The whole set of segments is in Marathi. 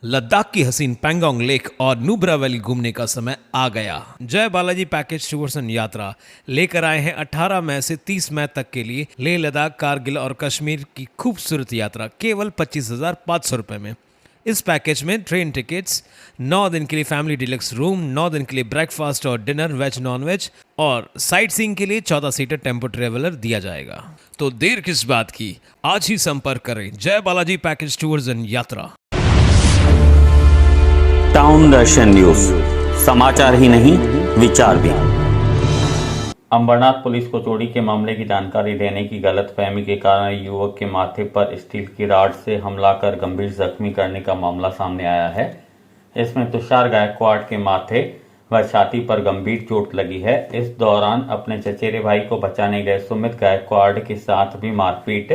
लद्दाख की हसीन पैंगोंग लेक और नुब्रा वैली घूमने का समय आ गया। जय बालाजी पैकेज टूर्स एंड यात्रा लेकर आए हैं 18 मई से 30 मई तक के लिए लेह लद्दाख कारगिल और कश्मीर की खूबसूरत यात्रा केवल 25,500 रुपये में। इस पैकेज में ट्रेन टिकट्स, 9 दिन के लिए फैमिली डिलक्स रूम, 9 दिन के लिए ब्रेकफास्ट और डिनर वेज नॉन वेज और साइट सीइंग के लिए 14 सीटर टेम्पो ट्रेवलर दिया जाएगा। तो देर किस बात की, आज ही संपर्क करें जय बालाजी पैकेज टूर्स एंड यात्रा। टाउन दर्शन न्यूज, समाचार ही नहीं विचार भी। अंबरनाथ पुलिस को चोरी के मामले की जानकारी देने की गलतफहमी के कारण युवक के माथे पर स्टील की रॉड से हमला कर गंभीर जख्मी करने का मामला सामने आया है। इसमें तुषार गायकवाड़ के माथे व छाती पर गंभीर चोट लगी है। इस दौरान अपने चचेरे भाई को बचाने गए सुमित गायकवाड़ के साथ भी मारपीट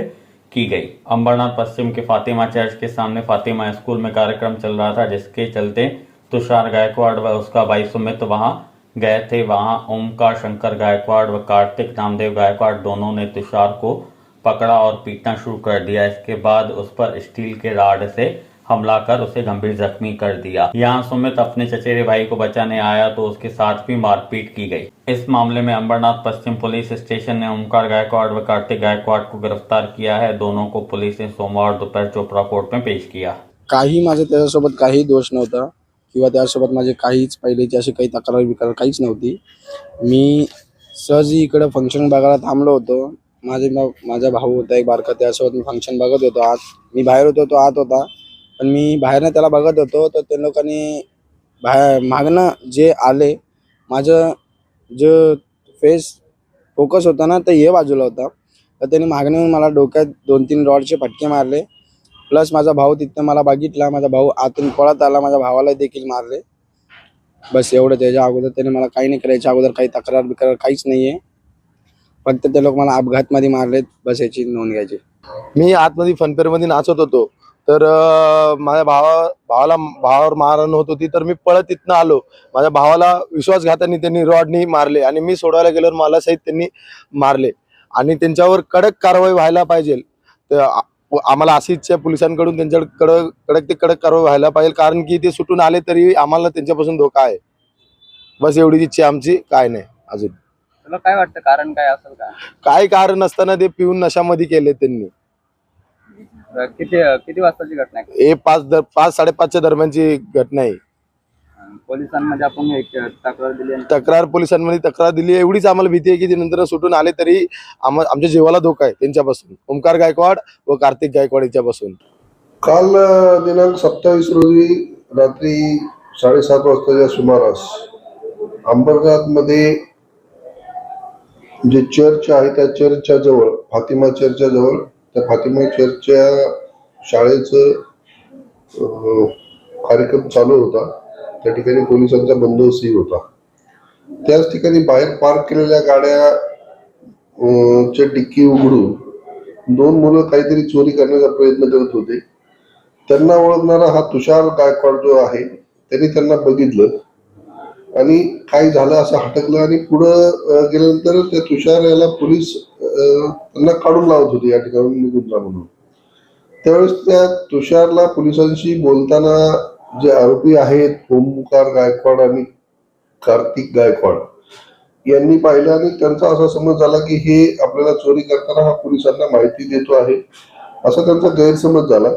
की गई। अंबरनाथ पश्चिम के फातिमा चर्च के सामने फातिमा स्कूल में कार्यक्रम चल रहा था, जिसके चलते तुषार गायकवाड़ व उसका भाई सुमित वहां गए थे। वहां ओमकार शंकर गायकवाड़ व कार्तिक नामदेव गायकवाड़ दोनों ने तुषार को पकड़ा और पीटना शुरू कर दिया। इसके बाद उस पर स्टील के रॉड से हमला कर उसे गंभीर जख्मी कर दिया। यहाँ सुमित अपने चचेरे भाई को बचाने आया तो उसके साथ भी मारपीट की गई। इस मामले में अंबरनाथ पश्चिम पुलिस स्टेशन ने ओमकार गायकवाड़ व कार्तिक गायकवाड़ को गिरफ्तार किया है। दोनों को पुलिस ने सोमवार दोपहर चोपड़ा कोर्ट में पेश किया। काही माझे त्याच्यासोबत काही दोष नव्हता किंवा त्यासोबत माझे काहीच पहिलेची अशी काही तक्रार बिक्रार काहीच नव्हती। मी सहजी इकडे फंक्शन बघायला थांबलो होतो। माझा भाऊ होता एक बारका, त्यासोबत मी फंक्शन बघत होतो। आज मी बाहेर होतो, तो आत होता, पण मी बाहेरनं त्याला बघत होतो। तर त्या लोकांनी बाहेर मागणं जे आले, माझं जो फेस फोकस होता ना, तर हे बाजूला होता। तर त्यांनी मागणं येऊन मला डोक्यात 2-3 रॉडचे फटके मारले। प्लस माझा भाऊ तिथं मला बघितला, माझा भाऊ आतून पळत आला, माझ्या भावाला देखील मारले। बस एवढं। त्याच्या अगोदर त्याने मला काही नाही करायच्या अगोदर काही तक्रार बिक्रार काहीच नाहीये। फक्त ते लोक मला अपघातमध्ये मारलेत, बस याची नोंद घ्यायची। मी आतमध्ये फनफेअरमध्ये नाचत होतो, तर माझ्या भावावर मारहाण होत होती, तर मी पळत तिथनं आलो। माझ्या भावाला विश्वासघाताने त्यांनी रॉडनी मारले आणि मी सोडवायला गेल्यावर मला सहित त्यांनी मारले आणि त्यांच्यावर कडक कारवाई व्हायला पाहिजे। आम्हाला अशी इच्छा पोलिसांकडून त्यांच्याकडे कडक कारवाई व्हायला पाहिजे, कारण की ते सुटून आले तरी आम्हाला त्यांच्यापासून धोका आहे। बस एवढीच इच्छा आमची, काय नाही अजून। तुला काय वाटतं कारण काय असेल का? काय कारण नसताना ते पिऊन नशामध्ये केले त्यांनी। किती वाजताची घटना आहे? 5-5:30च्या दरम्यानची घटना आहे। पोलिसांमध्ये आपण एक पोलिसांमध्ये तक्रार दिली, एवढीच आम्हाला भीती आहे की ते नंतर सुटून आले तरी आमच्या जीवाला धोका आहे त्यांच्यापासून, ओमकार गायकवाड व कार्तिक गायकवाड यांच्यापासून। काल दिनांक 27 रोजी रात्री 7:30 वाजताच्या सुमारास अंबरनाथ मध्ये जे चर्च आहे त्या चर्चच्या जवळ, फातिमा चर्चच्या जवळ, त्या फातिमा चर्चच्या शाळेचं कार्यक्रम चालू होता। त्या ठिकाणी पोलिसांचा बंदोबस्तही होता। त्याच ठिकाणी बाहेर पार्क केलेल्या गाड्या च्या डिक्की उघडून 2 मुलं काहीतरी चोरी करण्याचा प्रयत्न करत होते। त्यांना ओळखणारा हा तुषार गायकवाड जो आहे, त्यांनी त्यांना बघितलं आणि काय झालं असं हटकलं आणि पुढं गेल्यानंतर त्या तुषार याला पोलीस त्यांना काढून लावत होते या ठिकाणी निघून जा म्हणून। त्यावेळेस त्या तुषारला पोलिसांशी बोलताना जे आरोपी आहेत ओमकार गायकवाड आणि कार्तिक गायकवाड यांनी पाहिलं आणि त्यांचा असा समज झाला की हे आपल्याला चोरी करताना हा पोलिसांना माहिती देतो आहे, असा त्यांचा गैरसमज झाला।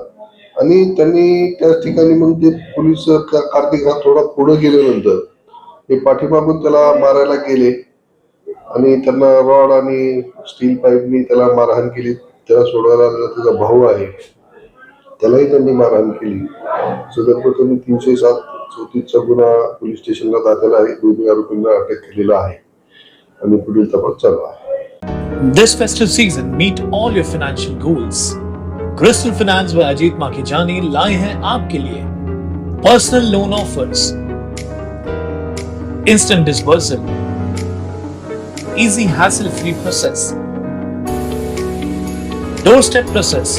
आणि त्यांनी त्याच ठिकाणी मग ते पोलीस कार्तिक हा थोडा पुढे गेल्यानंतर हे पाठीमागून त्याला मारायला गेले आणि त्यांना रॉड आणि स्टील पाईपनी त्याला मारहाण केली। त्याला सोडवायला आलेला त्याचा भाऊ आहे, त्यालाही त्यांनी मारहाण केली। सदर प्रकरणी 307-34 गुन्हा पोलीस स्टेशनला दाखल आहे। 2 आरोपींना अटक केलेला आहे आणि पुढील तपास चालू आहे। This festive season, meet all your financial goals. Crystal Finance व अजीत माखीजानी लाए हैं आपके लिए personal loan offers, instant disbursal, easy hassle-free process, doorstep process,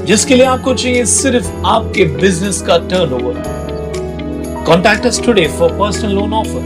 जिसके लिए आपको चाहिए सिर्फ आपके बिजनेस का turnover. Contact us today for personal loan offer.